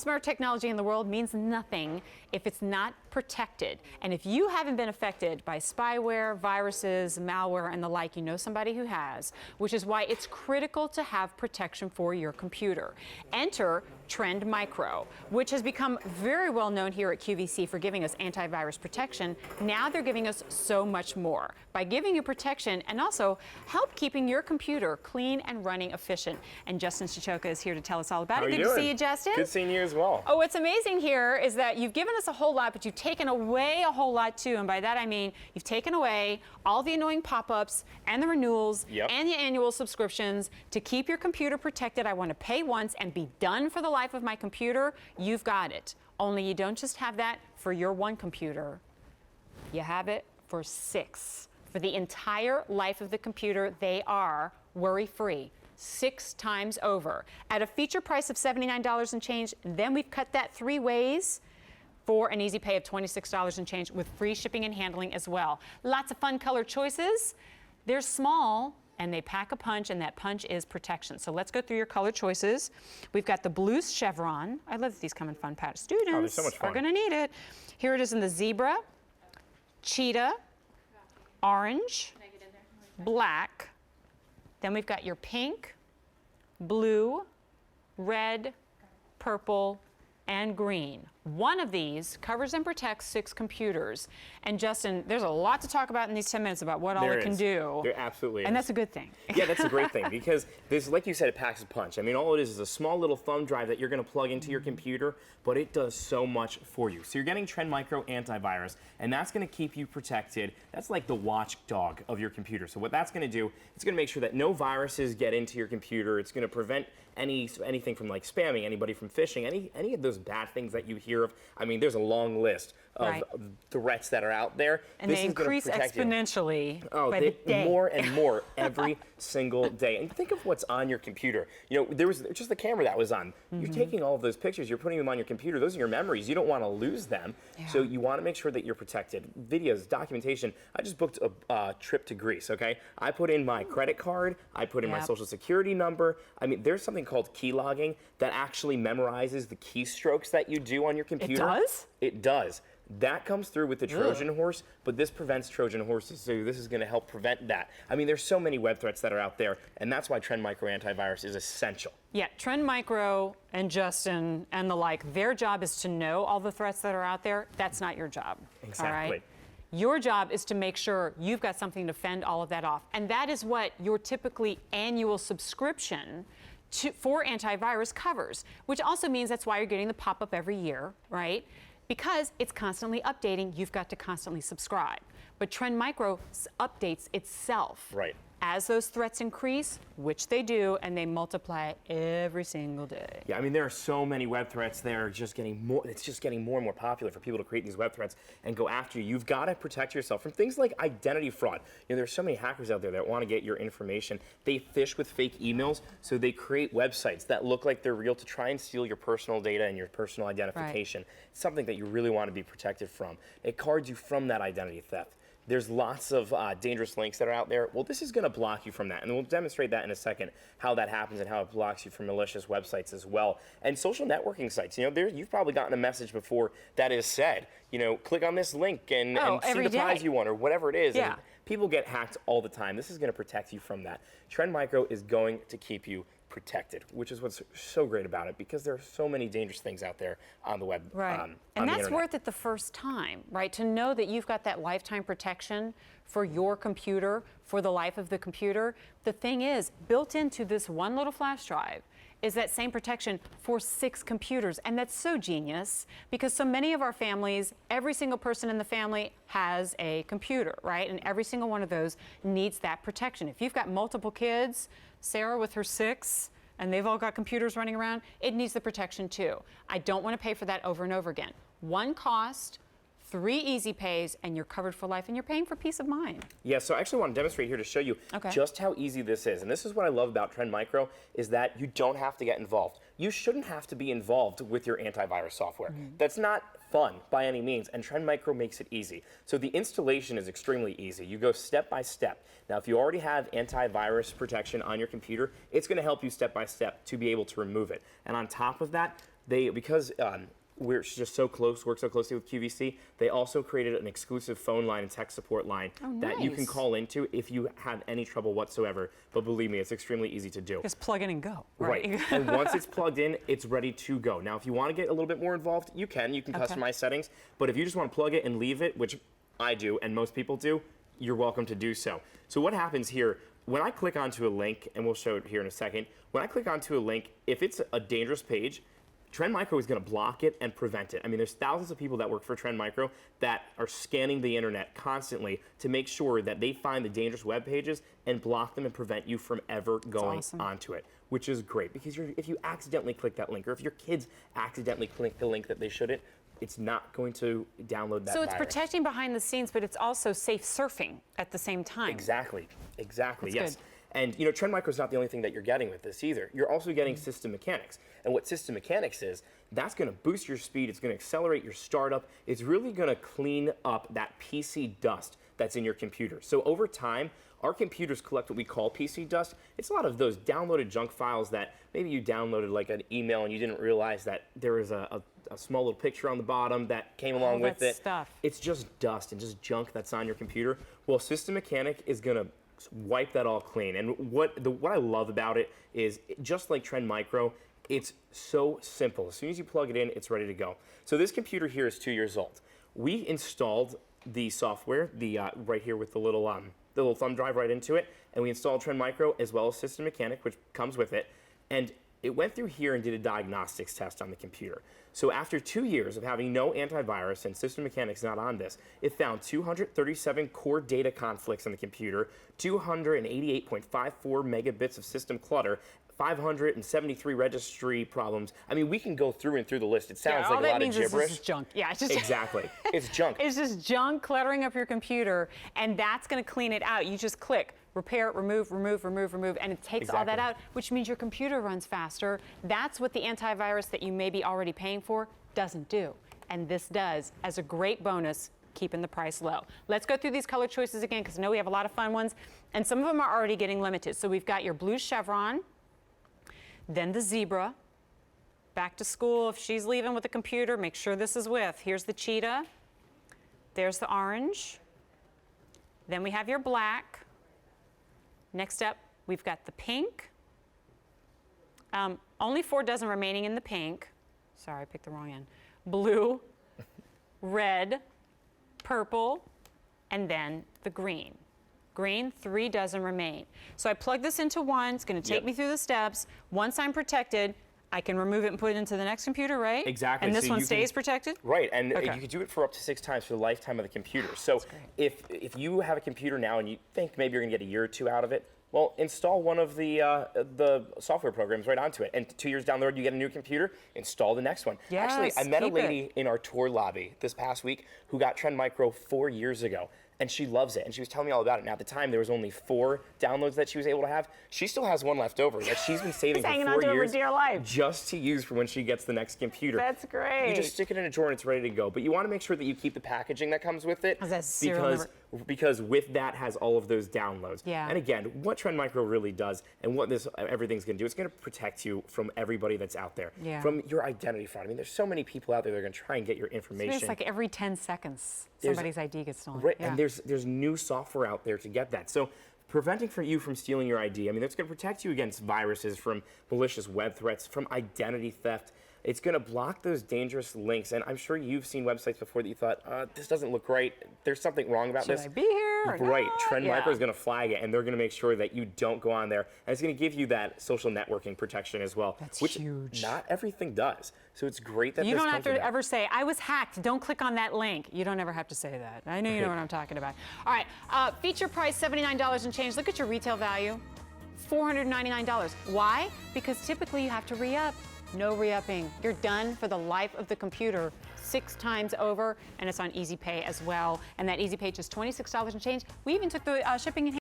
smart technology in the world means nothing if it's not protected. And if you haven't been affected by spyware, viruses, malware, and the like, you know somebody who has, which is why it's critical to have protection for your computer. Enter Trend Micro, which has become very well known here at QVC for giving us antivirus protection. Now they're giving us so much more by giving you protection and also help keeping your computer clean and running efficient. And Justin Shichoka is here to tell us all about it. Good to see you, Justin. Good seeing you as well. Oh, what's amazing here is that you've given us a whole lot, but you've taken away a whole lot too. And by that I mean you've taken away all the annoying pop-ups and the renewals and the annual subscriptions to keep your computer protected. I want to pay once and be done for the life of my computer. You've got it. Only you don't just have that for your one computer. You have it for 6. For the entire life of the computer, they are worry-free. 6 times over. At a feature price of $79 and change, then we've cut that 3 ways for an easy pay of $26 and change with free shipping and handling as well. Lots of fun color choices. They're small and they pack a punch, and that punch is protection. So let's go through your color choices. We've got the blue chevron. I love that these come in fun patterns. Students so much fun. are gonna need it. Here it is in the zebra, cheetah, orange, black. Then we've got your pink, blue, red, purple, and green. One of these covers and protects 6 computers. And Justin, there's a lot to talk about in these 10 minutes about what all it can do. There absolutely is. And that's a good thing. Yeah, that's a great thing because this, like you said, it packs a punch. I mean, all it is a small little thumb drive that you're going to plug into your computer, but it does so much for you. So you're getting Trend Micro Antivirus, and that's going to keep you protected. That's like the watchdog of your computer. So what that's going to do, it's going to make sure that no viruses get into your computer. It's going to prevent anything from like spamming, anybody from phishing, any of those bad things that you hear of. I mean, there's a long list of threats that are out there. And they increase exponentially by the day. More and more every single day. And think of what's on your computer. You know, there was just the camera that was on. You're taking all of those pictures, you're putting them on your computer. Those are your memories. You don't want to lose them. So you want to make sure that you're protected. Videos, documentation. I just booked a trip to Greece, okay? I put in my credit card. I put in my social security number. I mean, there's something called key logging that actually memorizes the keystrokes that you do on your computer. It does? It does. That comes through with the Trojan horse, but this prevents Trojan horses, so this is going to help prevent that. I mean, there's so many web threats that are out there, and that's why Trend Micro Antivirus is essential. Yeah, Trend Micro and Justin and the like, their job is to know all the threats that are out there. That's not your job. Exactly. All right? Your job is to make sure you've got something to fend all of that off. And that is what your typically annual subscription for antivirus covers, which also means that's why you're getting the pop-up every year, right? Because it's constantly updating, you've got to constantly subscribe. But Trend Micro updates itself. Right. As those threats increase, which they do, and they multiply every single day. Yeah, I mean, there are so many web threats. They're just getting more. It's just getting more and more popular for people to create these web threats and go after you. You've got to protect yourself from things like identity fraud. You know, there's so many hackers out there that want to get your information. They phish with fake emails, so they create websites that look like they're real to try and steal your personal data and your personal identification. Right. It's something that you really want to be protected from. It guards you from that identity theft. There's lots of dangerous links that are out there. Well, this is going to block you from that. And we'll demonstrate that in a second, how that happens and how it blocks you from malicious websites as well. And social networking sites. You know, you've probably gotten a message before that is said, you know, click on this link and see the prize you want or whatever it is. Yeah. And people get hacked all the time. This is going to protect you from that. Trend Micro is going to keep you protected, which is what's so great about it, because there are so many dangerous things out there on the web. Right. And that's worth it the first time, right? To know that you've got that lifetime protection for your computer, for the life of the computer. The thing is, built into this one little flash drive is that same protection for 6 computers. And that's so genius, because so many of our families, every single person in the family has a computer, right? And every single one of those needs that protection. If you've got multiple kids, Sarah with her 6, and they've all got computers running around, it needs the protection too. I don't want to pay for that over and over again. One cost, 3 easy pays, and you're covered for life, and you're paying for peace of mind. Yeah, so I actually want to demonstrate here to show you just how easy this is. And this is what I love about Trend Micro, is that you don't have to get involved. You shouldn't have to be involved with your antivirus software. That's not fun by any means, and Trend Micro makes it easy. So the installation is extremely easy. You go step by step. Now, if you already have antivirus protection on your computer, it's going to help you step by step to be able to remove it. And on top of that, because we're just so close, work so closely with QVC, they also created an exclusive phone line and tech support line that you can call into if you have any trouble whatsoever. But believe me, it's extremely easy to do. Just plug in and go. Right. And once it's plugged in, it's ready to go. Now, if you want to get a little bit more involved, you can. You can customize settings. But if you just want to plug it and leave it, which I do and most people do, you're welcome to do so. So what happens here, when I click onto a link, and we'll show it here in a second, when I click onto a link, if it's a dangerous page, Trend Micro is going to block it and prevent it. I mean, there's thousands of people that work for Trend Micro that are scanning the internet constantly to make sure that they find the dangerous web pages and block them and prevent you from ever going onto it, which is great because if you accidentally click that link or if your kids accidentally click the link that they shouldn't, it's not going to download that So it's virus. protecting behind the scenes, but it's also safe surfing at the same time. Exactly, That's yes. good. And you know, Trend Micro is not the only thing that you're getting with this either. You're also getting system mechanics. And what system mechanics is, that's going to boost your speed. It's going to accelerate your startup. It's really going to clean up that PC dust that's in your computer. So over time, our computers collect what we call PC dust. It's a lot of those downloaded junk files that maybe you downloaded like an email and you didn't realize that there was a small little picture on the bottom that came along with it. Stuff. It's just dust and just junk that's on your computer. Well, System Mechanic is going to wipe that all clean. And what I love about it is, just like Trend Micro, it's so simple. As soon as you plug it in, it's ready to go. So this computer here is 2 years old. We installed the software, right here with the little thumb drive right into it, and we installed Trend Micro as well as System Mechanic, which comes with it. And it went through here and did a diagnostics test on the computer. So after 2 years of having no antivirus and System Mechanic's not on this, it found 237 core data conflicts on the computer, 288.54 megabits of system clutter, 573 registry problems. I mean, we can go through and through the list. It sounds like a lot of gibberish. All that means is junk. Yeah, it's just exactly. It's junk. It's just junk cluttering up your computer, and that's going to clean it out. You just click repair, remove, remove, remove, remove, and it takes all that out, which means your computer runs faster. That's what the antivirus that you may be already paying for doesn't do, and this does as a great bonus, keeping the price low. Let's go through these color choices again because I know we have a lot of fun ones, and some of them are already getting limited. So we've got your blue chevron, then the zebra. Back to school, if she's leaving with the computer, make sure this is with. Here's the cheetah. There's the orange. Then we have your black. Next up, we've got the pink. Only 4 dozen remaining in the pink. Sorry, I picked the wrong end. Blue, red, purple, and then the green. Green, 3 dozen remain. So I plug this into one. It's going to take me through the steps. Once I'm protected, I can remove it and put it into the next computer, right? Exactly. And this one stays protected? Right, and you can do it for up to 6 times for the lifetime of the computer. So if you have a computer now and you think maybe you're going to get a year or 2 out of it, well, install one of the software programs right onto it. And 2 years down the road, you get a new computer, install the next one. Yes, actually, I met a lady in our tour lobby this past week who got Trend Micro 4 years ago. And she loves it, and she was telling me all about it. Now, at the time, there was only 4 downloads that she was able to have. She still has one left over that she's been saving for 4 years dear life. just to use for when she gets the next computer. That's great. You just stick it in a drawer and it's ready to go. But you want to make sure that you keep the packaging that comes with it because with that has all of those downloads. Yeah. And again, what Trend Micro really does and what everything's going to do, it's going to protect you from everybody that's out there, from your identity fraud. I mean, there's so many people out there that are going to try and get your information. It's like every 10 seconds, somebody's ID gets stolen. Right, and there's new software out there to get that. So preventing you from stealing your ID, I mean, that's going to protect you against viruses, from malicious web threats, from identity theft. It's going to block those dangerous links. And I'm sure you've seen websites before that you thought, this doesn't look right. There's something wrong about this. Should I be here or Right. not? Trend Micro is going to flag it, and they're going to make sure that you don't go on there. And it's going to give you that social networking protection as well. That's which huge. Not everything does. So it's great that you this don't comes have with to that. ever say, I was hacked, don't click on that link. You don't ever have to say that. I know you know what I'm talking about. All right, feature price $79 and change. Look at your retail value, $499. Why? Because typically you have to re-up. No re-upping. You're done for the life of the computer 6 times over, and it's on Easy Pay as well. And that Easy Pay just $26 and change. We even took the shipping and